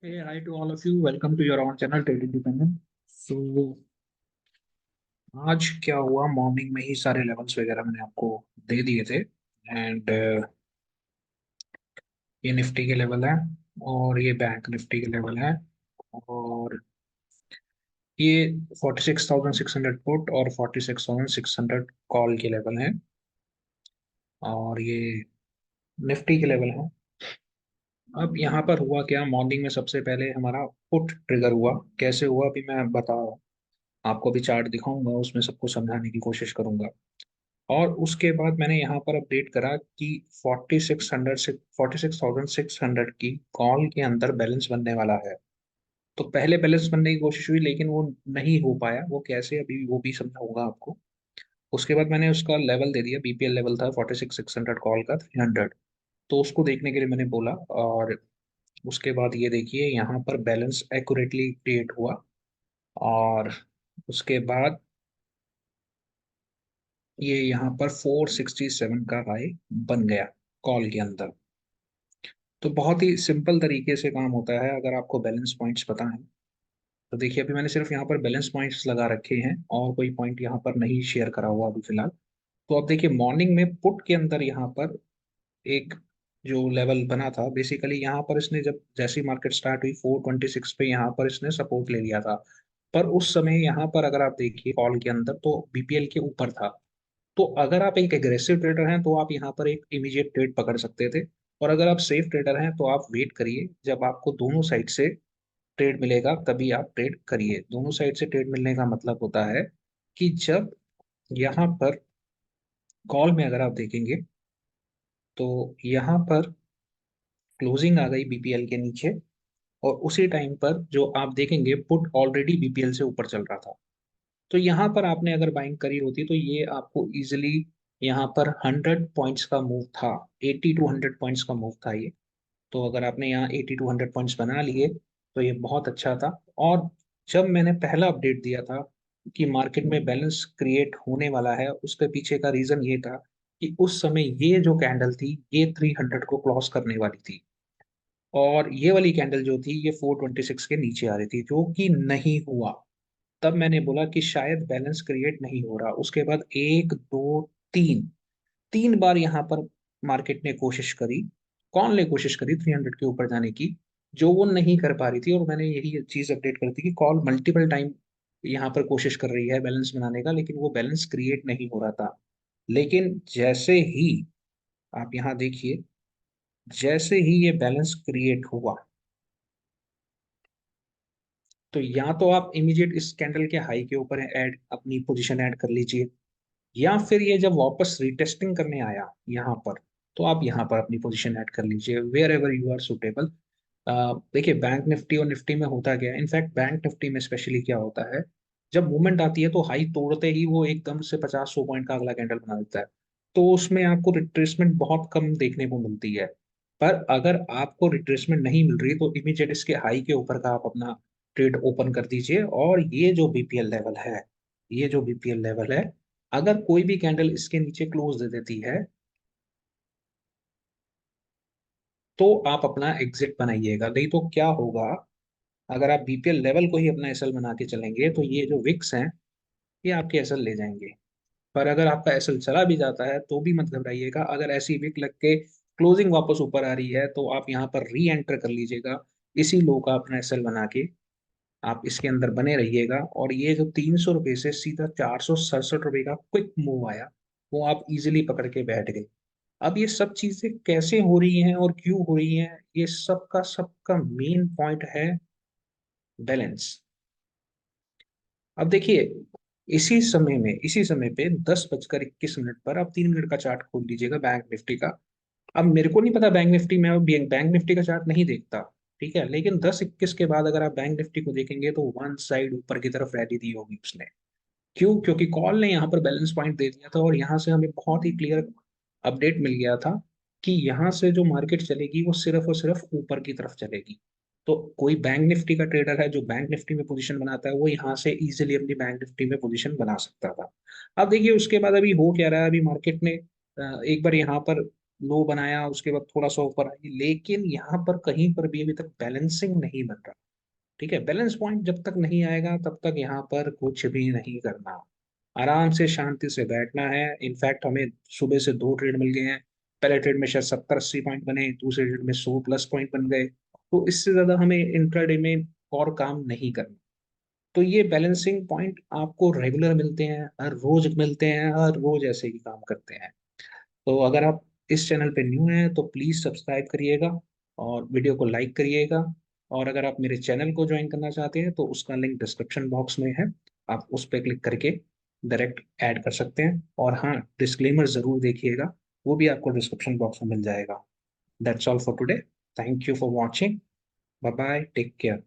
Hey, hi to all of you. Welcome to your own channel, Trade Independent. So आज क्या हुआ, morning में ही सारे लेवल्स वगैरह मैंने आपको दे दिए थे। एंड ये निफ्टी के लेवल है और ये बैंक निफ्टी के लेवल है। और ये 46,600 पुट और 46,600 कॉल के लेवल है। और ये निफ्टी के लेवल है। अब यहाँ पर हुआ क्या, मॉर्निंग में सबसे पहले हमारा पुट ट्रिगर हुआ। कैसे हुआ अभी मैं बता रहा हूँ आपको, भी चार्ट दिखाऊंगा, उसमें सबको समझाने की कोशिश करूंगा। और उसके बाद मैंने यहाँ पर अपडेट करा कि 46,600 की कॉल के अंदर बैलेंस बनने वाला है। तो पहले बैलेंस बनने की कोशिश हुई लेकिन वो नहीं हो पाया। वो कैसे, अभी वो भी समझाऊंगा आपको। उसके बाद मैंने उसका लेवल दे दिया, बीपीएल लेवल था 46,600 कॉल का 300। तो उसको देखने के लिए मैंने बोला। और उसके बाद ये देखिए यहाँ पर बैलेंस एक्यूरेटली क्रिएट हुआ। और उसके बाद ये यहाँ पर 467 का हाई बन गया कॉल के अंदर। तो बहुत ही सिंपल तरीके से काम होता है अगर आपको बैलेंस पॉइंट्स पता है। तो देखिए अभी मैंने सिर्फ यहाँ पर बैलेंस पॉइंट्स लगा रखे हैं और कोई पॉइंट यहाँ पर नहीं शेयर करा हुआ अभी फिलहाल। तो अब देखिए मॉर्निंग में पुट के अंदर यहाँ पर एक जो लेवल बना था, बेसिकली यहाँ पर इसने जब जैसी मार्केट स्टार्ट हुई 426 पे यहाँ पर इसने सपोर्ट ले लिया था। पर उस समय यहाँ पर अगर आप देखिए कॉल के अंदर तो बीपीएल के ऊपर था। तो अगर आप एक एग्रेसिव ट्रेडर हैं तो आप यहाँ पर एक इमीडिएट ट्रेड पकड़ सकते थे। और अगर आप सेफ ट्रेडर हैं तो आप वेट करिए, जब आपको दोनों साइड से ट्रेड मिलेगा तभी आप ट्रेड करिए। दोनों साइड से ट्रेड मिलने का मतलब होता है कि जब यहाँ पर कॉल में अगर आप देखेंगे तो यहाँ पर क्लोजिंग आ गई बीपीएल के नीचे। और उसी टाइम पर जो आप देखेंगे पुट ऑलरेडी बीपीएल से ऊपर चल रहा था। तो यहाँ पर आपने अगर बाइंग करी होती तो ये आपको इजिली यहाँ पर 100 पॉइंट्स का मूव था। 80 to 100 पॉइंट्स का मूव था ये। तो अगर आपने यहाँ 80 to 100 पॉइंट्स बना लिए तो ये बहुत अच्छा था। और जब मैंने पहला अपडेट दिया था कि मार्केट में बैलेंस क्रिएट होने वाला है, उसके पीछे का रीजन ये था कि उस समय ये जो कैंडल थी ये 300 को क्रॉस करने वाली थी। और ये वाली कैंडल जो थी ये 426 के नीचे आ रही थी, जो कि नहीं हुआ। तब मैंने बोला कि शायद बैलेंस क्रिएट नहीं हो रहा। उसके बाद एक दो तीन, तीन बार यहाँ पर मार्केट ने कोशिश करी। कौन ने कोशिश करी 300 के ऊपर जाने की, जो वो नहीं कर पा रही थी। और मैंने यही चीज अपडेट कर दी कि कॉल मल्टीपल टाइम यहाँ पर कोशिश कर रही है बैलेंस बनाने का, लेकिन वो बैलेंस क्रिएट नहीं हो रहा था। लेकिन जैसे ही आप यहाँ देखिए, जैसे ही ये बैलेंस क्रिएट हुआ तो या तो आप इमीडिएट इस कैंडल के हाई के ऊपर ऐड अपनी पोजीशन ऐड कर लीजिए, या फिर ये जब वापस रिटेस्टिंग करने आया यहाँ पर तो आप यहाँ पर अपनी पोजीशन ऐड कर लीजिए wherever you are suitable. देखिए बैंक निफ्टी और निफ्टी में होता क्या है, इनफैक्ट बैंक निफ्टी में स्पेशली क्या होता है, जब मूवमेंट आती है तो हाई तोड़ते ही वो एकदम से 50-100 पॉइंट का अगला कैंडल बना देता है। तो उसमें आपको रिट्रेसमेंट बहुत कम देखने को मिलती है। पर अगर आपको रिट्रेसमेंट नहीं मिल रही तो इमीडिएट इसके हाई के ऊपर का आप अपना ट्रेड ओपन कर दीजिए। और ये जो बीपीएल लेवल है, ये जो बीपीएल लेवल है, अगर कोई भी कैंडल इसके नीचे क्लोज दे देती है तो आप अपना एग्जिट बनाइएगा। नहीं तो क्या होगा, अगर आप बीपीएल लेवल को ही अपना एसएल बना के चलेंगे तो ये जो विक्स हैं ये आपके एसएल ले जाएंगे। पर अगर आपका एसएल चला भी जाता है तो भी मत घबराइएगा। अगर ऐसी विक लग के क्लोजिंग वापस ऊपर आ रही है तो आप यहाँ पर री एंटर कर लीजिएगा, इसी लो का अपना एसएल बना के आप इसके अंदर बने रहिएगा। और ये जो 300 रुपये से सीधा 467 रुपये का क्विक मूव आया, वो आप इजिली पकड़ के बैठ गए। अब ये सब चीजें कैसे हो रही हैं और क्यों हो रही हैं, ये सबका मेन पॉइंट है बैलेंस। अब देखिए इसी समय पे 10:21 पर आप 3 मिनट का चार्ट खोल लीजिएगा बैंक निफ्टी का। अब मेरे को नहीं पता बैंक निफ्टी में, अब बैंक निफ्टी का चार्ट नहीं देखता, ठीक है, लेकिन 10:21 के बाद अगर आप बैंक निफ्टी को देखेंगे तो वन साइड ऊपर की तरफ रैली दी होगी उसने। क्यों? क्योंकि कॉल ने यहाँ पर बैलेंस पॉइंट दे दिया था और यहाँ से हमें बहुत ही क्लियर अपडेट मिल गया था कि यहाँ से जो मार्केट चलेगी वो सिर्फ और सिर्फ ऊपर की तरफ चलेगी। तो कोई बैंक निफ्टी का ट्रेडर है जो बैंक निफ्टी में पोजीशन बनाता है वो यहाँ से इजीली अपनी बैंक निफ्टी में पोजीशन बना सकता था। अब देखिए उसके बाद अभी हो क्या रहा है, अभी मार्केट ने एक बार यहाँ पर लो बनाया, उसके बाद थोड़ा सा ऊपर आई, लेकिन यहाँ पर कहीं पर भी अभी तक बैलेंसिंग नहीं बन रहा। ठीक है, बैलेंस पॉइंट जब तक नहीं आएगा तब तक यहाँ पर कुछ भी नहीं करना, आराम से शांति से बैठना है। इनफैक्ट हमें सुबह से दो ट्रेड मिल गए हैं, पहले ट्रेड में शायद 70-80 पॉइंट बने, दूसरे ट्रेड में 100+ पॉइंट बन गए, तो इससे ज्यादा हमें इंट्राडे में और काम नहीं करना। तो ये बैलेंसिंग पॉइंट आपको रेगुलर मिलते हैं, हर रोज मिलते हैं, हर रोज ऐसे ही काम करते हैं। तो अगर आप इस चैनल पे न्यू हैं तो प्लीज सब्सक्राइब करिएगा और वीडियो को लाइक करिएगा। और अगर आप मेरे चैनल को ज्वाइन करना चाहते हैं तो उसका लिंक डिस्क्रिप्शन बॉक्स में है, आप उस पर क्लिक करके डायरेक्ट ऐड कर सकते हैं। और हाँ, डिस्क्लेमर जरूर देखिएगा, वो भी आपको डिस्क्रिप्शन बॉक्स में मिल जाएगा। That's all for today. Thank you for watching. Bye bye, take care.